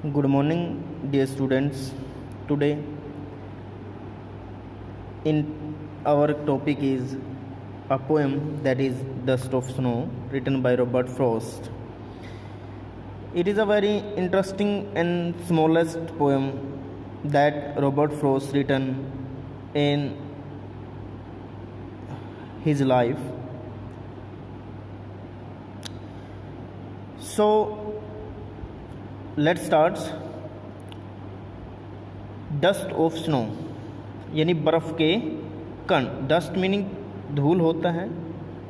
Good morning, dear students. Today, in our topic is a poem that is "Dust of Snow," written by Robert Frost. It is a very interesting and smallest poem that Robert Frost written in his life. So, let's start. Dust of snow यानी बर्फ़ के कण। Dust meaning धूल होता है,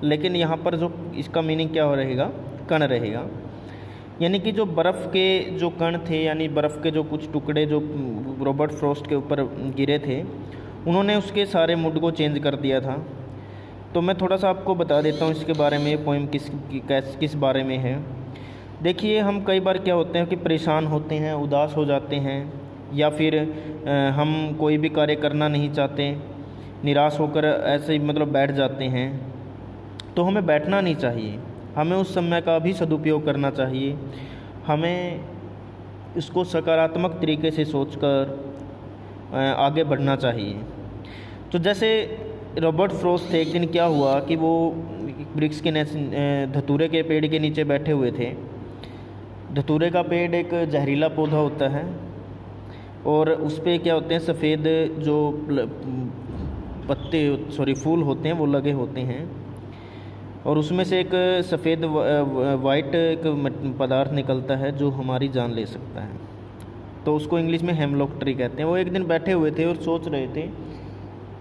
लेकिन यहाँ पर जो इसका मीनिंग क्या हो रहेगा, कण रहेगा। यानी कि जो बर्फ़ के जो कण थे, यानी बर्फ़ के जो कुछ टुकड़े जो रॉबर्ट फ्रॉस्ट के ऊपर गिरे थे, उन्होंने उसके सारे मूड को चेंज कर दिया था। तो मैं थोड़ा सा आपको बता देता हूँ इसके बारे में, पोइम किस बारे में है। देखिए, हम कई बार क्या होते हैं कि परेशान होते हैं, उदास हो जाते हैं, या फिर हम कोई भी कार्य करना नहीं चाहते, निराश होकर ऐसे ही मतलब बैठ जाते हैं। तो हमें बैठना नहीं चाहिए, हमें उस समय का भी सदुपयोग करना चाहिए। हमें इसको सकारात्मक तरीके से सोचकर आगे बढ़ना चाहिए। तो जैसे रॉबर्ट फ्रॉस्ट थे, एक दिन क्या हुआ कि वो वृक्ष के धतूरे के पेड़ के नीचे बैठे हुए थे। धतूरे का पेड़ एक जहरीला पौधा होता है, और उस पर क्या होते हैं, सफ़ेद जो फूल होते हैं वो लगे होते हैं, और उसमें से एक सफ़ेद वाइट एक पदार्थ निकलता है जो हमारी जान ले सकता है। तो उसको इंग्लिश में हेमलॉक ट्री कहते हैं। वो एक दिन बैठे हुए थे और सोच रहे थे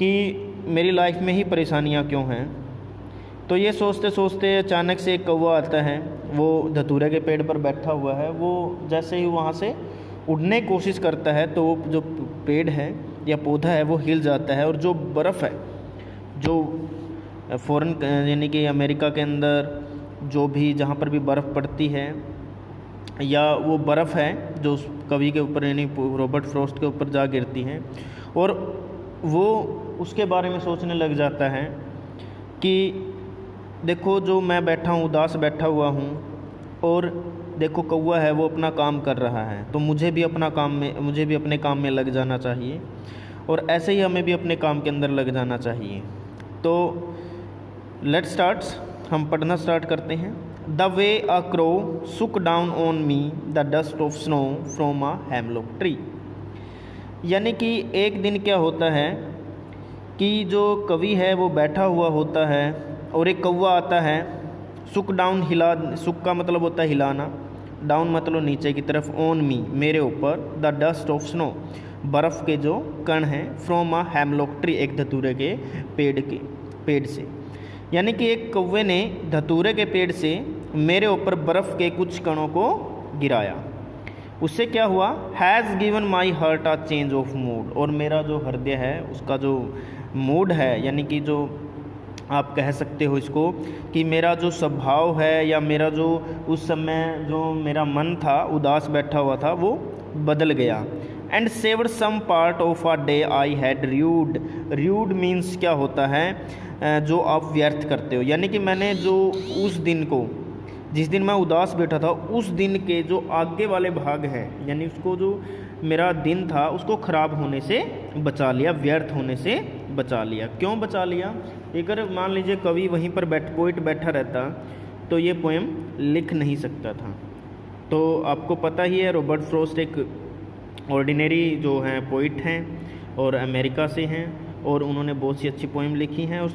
कि मेरी लाइफ में ही परेशानियाँ क्यों हैं। तो ये सोचते सोचते अचानक से एक कौवा आता है, वो धतूरे के पेड़ पर बैठा हुआ है। वो जैसे ही वहाँ से उड़ने की कोशिश करता है, तो वो जो पेड़ है या पौधा है वो हिल जाता है, और जो बर्फ़ है, जो फ़ॉरेन यानी कि अमेरिका के अंदर जो भी जहाँ पर भी बर्फ़ पड़ती है, या वो बर्फ़ है जो उस कवि के ऊपर यानी रॉबर्ट फ्रॉस्ट के ऊपर जा गिरती है, और वो उसके बारे में सोचने लग जाता है कि देखो, जो मैं बैठा हूँ, उदास बैठा हुआ हूँ, और देखो कौवा है वो अपना काम कर रहा है, तो मुझे भी अपने काम में लग जाना चाहिए, और ऐसे ही हमें भी अपने काम के अंदर लग जाना चाहिए। तो लेट्स स्टार्ट, हम पढ़ना स्टार्ट करते हैं। द वे अ क्रो सुक down on me the dust of snow from a hemlock tree. यानी कि एक दिन क्या होता है कि जो कवि है वो बैठा हुआ होता है, और एक कौवा आता है। सुक डाउन, सुक का मतलब होता है हिलाना, डाउन मतलब नीचे की तरफ, ऑन मी मेरे ऊपर, द डस्ट ऑफ स्नो बर्फ़ के जो कण हैं, फ्रॉम अ हेमलॉक ट्री एक धतूरे के पेड़ से। यानी कि एक कौवे ने धतूरे के पेड़ से मेरे ऊपर बर्फ़ के कुछ कणों को गिराया। उससे क्या हुआ, has given my heart a change of mood, और मेरा जो हृदय है उसका जो मूड है, यानी कि जो आप कह सकते हो इसको कि मेरा जो स्वभाव है, या मेरा जो उस समय जो मेरा मन था, उदास बैठा हुआ था, वो बदल गया। And saved some part of a day I had rued. Rued means क्या होता है, जो आप व्यर्थ करते हो। यानी कि मैंने जो उस दिन को, जिस दिन मैं उदास बैठा था, उस दिन के जो आगे वाले भाग हैं, यानी उसको जो मेरा दिन था उसको ख़राब होने से बचा लिया, व्यर्थ होने से बचा लिया। क्यों बचा लिया? अगर मान लीजिए कवि वहीं पर पोइट बैठा रहता तो ये पोएम लिख नहीं सकता था। तो आपको पता ही है, रॉबर्ट फ्रॉस्ट एक ऑर्डिनरी जो हैं पोइट हैं, और अमेरिका से हैं, और उन्होंने बहुत सी अच्छी पोएम लिखी हैं, और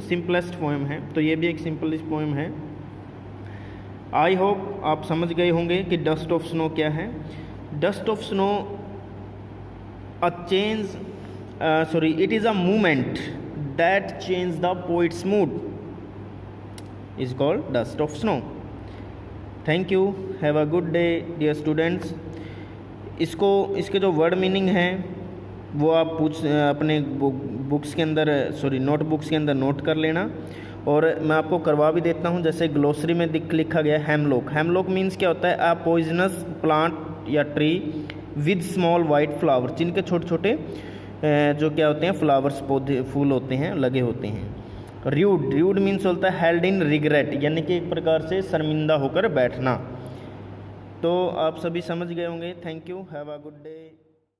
सिंपलेस्ट पोएम है। तो ये भी एक सिंपलेस्ट पोएम है। आई होप आप समझ गए होंगे कि डस्ट ऑफ स्नो क्या है। Dust of snow it is a movement that changes the poet's mood is called dust of snow. Thank you, have a good day dear students. इसके जो वर्ड मीनिंग हैं वो आप अपने बुक्स के अंदर नोटबुक्स के अंदर नोट कर लेना, और मैं आपको करवा भी देता हूँ। जैसे ग्लोसरी में लिखा गया हेमलॉक। हेमलॉक मीन्स क्या होता है, अ पॉइजनस प्लांट या tree with small white flower, जिनके छोटे छोटे जो क्या होते हैं, फ्लावर्स, पौधे, फूल होते हैं, लगे होते हैं। र्यूड मीन्स होता है हेल्ड इन रिग्रेट, यानी कि एक प्रकार से शर्मिंदा होकर बैठना। तो आप सभी समझ गए होंगे। Thank you, have a good day.